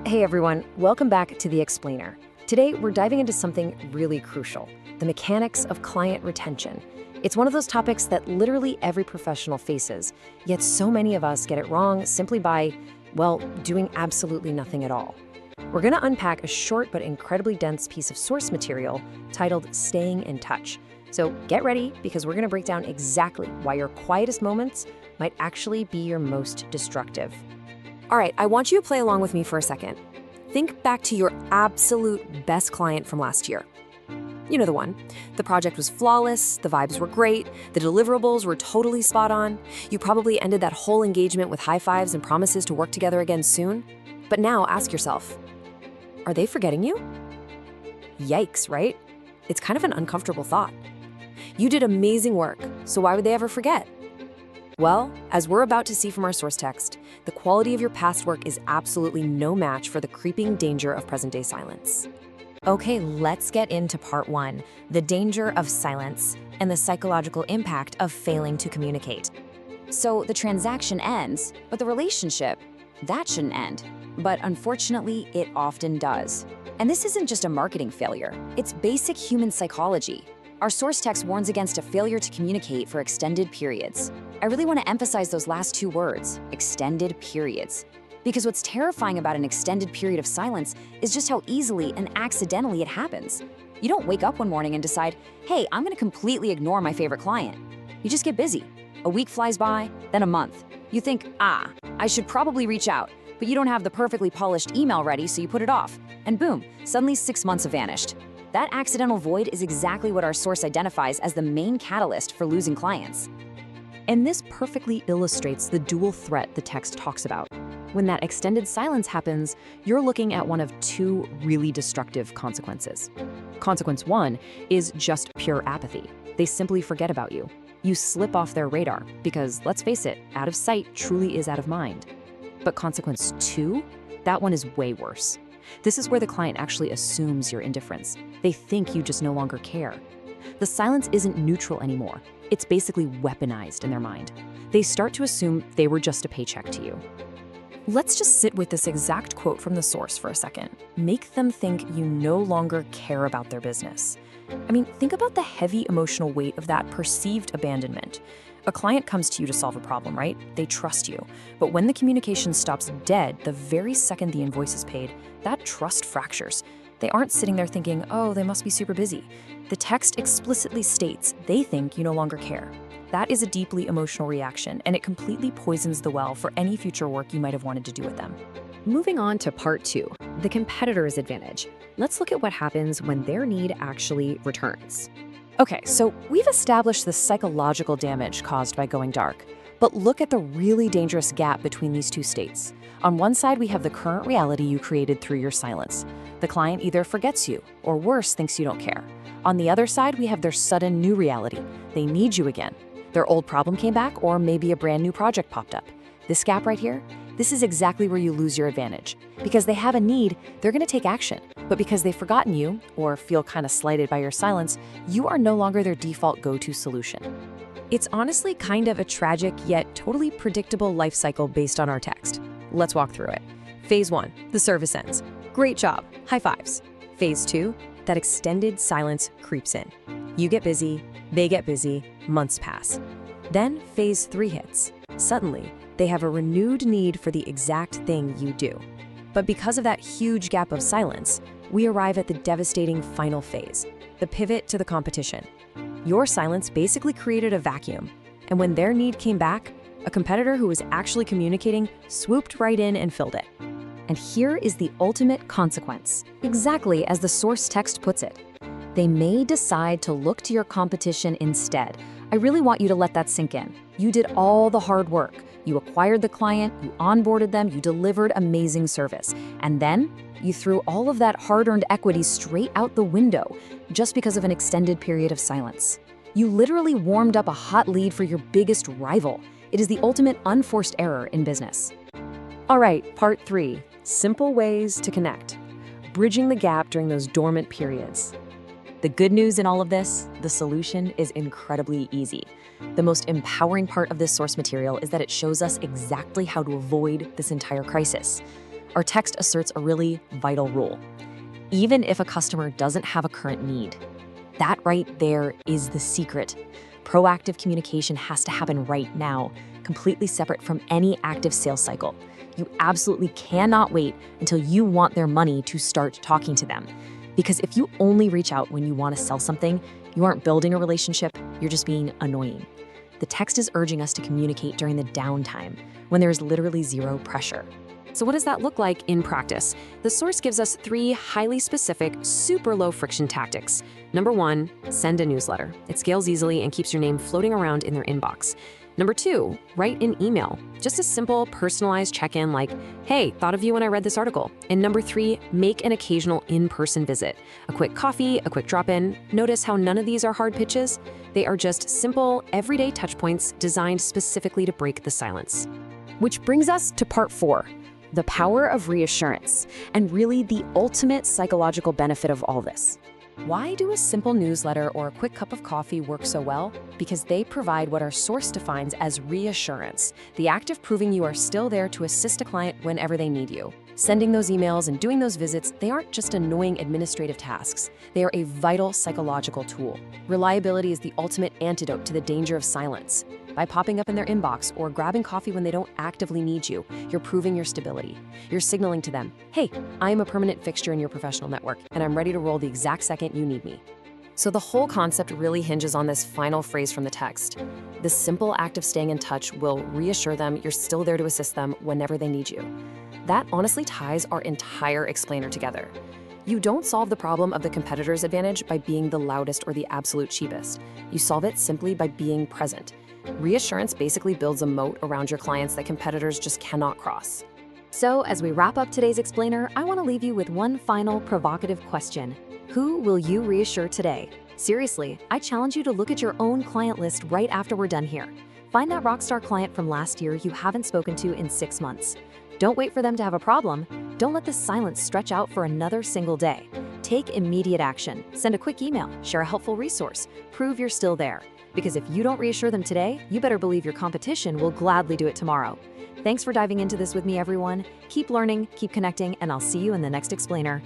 Hey everyone, welcome back to The Explainer. Today we're diving into something really crucial, the mechanics of client retention. It's one of those topics that literally every professional faces, yet so many of us get it wrong simply by, well, doing absolutely nothing at all. We're going to unpack a short but incredibly dense piece of source material titled Staying in Touch. So get ready because we're going to break down exactly why your quietest moments might actually be your most destructive. All right, I want you to play along with me for a second. Think back to your absolute best client from last year. You know the one. The project was flawless, the vibes were great, the deliverables were totally spot on. You probably ended that whole engagement with high fives and promises to work together again soon. But now ask yourself, are they forgetting you? Yikes, right? It's kind of an uncomfortable thought. You did amazing work, so why would they ever forget? Well, as we're about to see from our source text, the quality of your past work is absolutely no match for the creeping danger of present-day silence. Okay, let's get into part one, the danger of silence and the psychological impact of failing to communicate. So the transaction ends, but the relationship, that shouldn't end. But unfortunately, it often does. And this isn't just a marketing failure, it's basic human psychology. Our source text warns against a failure to communicate for extended periods. I really want to emphasize those last two words, extended periods. Because what's terrifying about an extended period of silence is just how easily and accidentally it happens. You don't wake up one morning and decide, hey, I'm going to completely ignore my favorite client. You just get busy. A week flies by, then a month. You think, I should probably reach out, but you don't have the perfectly polished email ready, so you put it off. And boom, suddenly 6 months have vanished. That accidental void is exactly what our source identifies as the main catalyst for losing clients. And this perfectly illustrates the dual threat the text talks about. When that extended silence happens, you're looking at one of two really destructive consequences. Consequence one is just pure apathy. They simply forget about you. You slip off their radar because, let's face it, out of sight truly is out of mind. But consequence two, that one is way worse. This is where the client actually assumes your indifference. They think you just no longer care. The silence isn't neutral anymore. It's basically weaponized in their mind. They start to assume they were just a paycheck to you. Let's just sit with this exact quote from the source for a second. Make them think you no longer care about their business. I mean, think about the heavy emotional weight of that perceived abandonment. A client comes to you to solve a problem, right? They trust you. But when the communication stops dead the very second the invoice is paid, that trust fractures. They aren't sitting there thinking, oh, they must be super busy. The text explicitly states they think you no longer care. That is a deeply emotional reaction, and it completely poisons the well for any future work you might have wanted to do with them. Moving on to part two, the competitor's advantage. Let's look at what happens when their need actually returns. Okay, so we've established the psychological damage caused by going dark, but look at the really dangerous gap between these two states. On one side, we have the current reality you created through your silence. The client either forgets you, or worse, thinks you don't care. On the other side, we have their sudden new reality. They need you again. Their old problem came back, or maybe a brand new project popped up. This gap right here, this is exactly where you lose your advantage. Because they have a need, they're going to take action. But because they've forgotten you, or feel kind of slighted by your silence, you are no longer their default go-to solution. It's honestly kind of a tragic yet totally predictable life cycle based on our text. Let's walk through it. Phase one, the service ends. Great job, high fives. Phase two, that extended silence creeps in. You get busy, they get busy, months pass. Then phase three hits. Suddenly, they have a renewed need for the exact thing you do. But because of that huge gap of silence, we arrive at the devastating final phase, the pivot to the competition. Your silence basically created a vacuum, and when their need came back, a competitor who was actually communicating swooped right in and filled it. And here is the ultimate consequence, exactly as the source text puts it. They may decide to look to your competition instead. I really want you to let that sink in. You did all the hard work. You acquired the client, you onboarded them, you delivered amazing service. And then you threw all of that hard-earned equity straight out the window just because of an extended period of silence. You literally warmed up a hot lead for your biggest rival. It is the ultimate unforced error in business. All right, part three, simple ways to connect. Bridging the gap during those dormant periods. The good news in all of this, the solution is incredibly easy. The most empowering part of this source material is that it shows us exactly how to avoid this entire crisis. our text asserts a really vital rule. Even if a customer doesn't have a current need, that right there is the secret. Proactive communication has to happen right now, completely separate from any active sales cycle. You absolutely cannot wait until you want their money to start talking to them. Because if you only reach out when you want to sell something, you aren't building a relationship, you're just being annoying. The text is urging us to communicate during the downtime, when there is literally zero pressure. So what does that look like in practice? The source gives us 3 highly specific, super low friction tactics. Number 1, send a newsletter. It scales easily and keeps your name floating around in their inbox. Number 2, write an email. Just a simple, personalized check-in like, hey, thought of you when I read this article. And number 3, make an occasional in-person visit. A quick coffee, a quick drop-in. Notice how none of these are hard pitches? They are just simple, everyday touchpoints designed specifically to break the silence. Which brings us to part 4. The power of reassurance, and really the ultimate psychological benefit of all this. Why do a simple newsletter or a quick cup of coffee work so well? Because they provide what our source defines as reassurance, the act of proving you are still there to assist a client whenever they need you. Sending those emails and doing those visits, they aren't just annoying administrative tasks. They are a vital psychological tool. Reliability is the ultimate antidote to the danger of silence. By popping up in their inbox or grabbing coffee when they don't actively need you, you're proving your stability. You're signaling to them, hey, I am a permanent fixture in your professional network, and I'm ready to roll the exact second you need me. So the whole concept really hinges on this final phrase from the text. This simple act of staying in touch will reassure them you're still there to assist them whenever they need you. That honestly ties our entire explainer together. You don't solve the problem of the competitor's advantage by being the loudest or the absolute cheapest. You solve it simply by being present. Reassurance basically builds a moat around your clients that competitors just cannot cross. So as we wrap up today's explainer, I want to leave you with one final provocative question. Who will you reassure today? Seriously, I challenge you to look at your own client list right after we're done here. Find that rockstar client from last year you haven't spoken to in 6 months. Don't wait for them to have a problem. Don't let the silence stretch out for another single day. Take immediate action. Send a quick email, share a helpful resource, prove you're still there. Because if you don't reassure them today, you better believe your competition will gladly do it tomorrow. Thanks for diving into this with me, everyone. Keep learning, keep connecting, and I'll see you in the next explainer.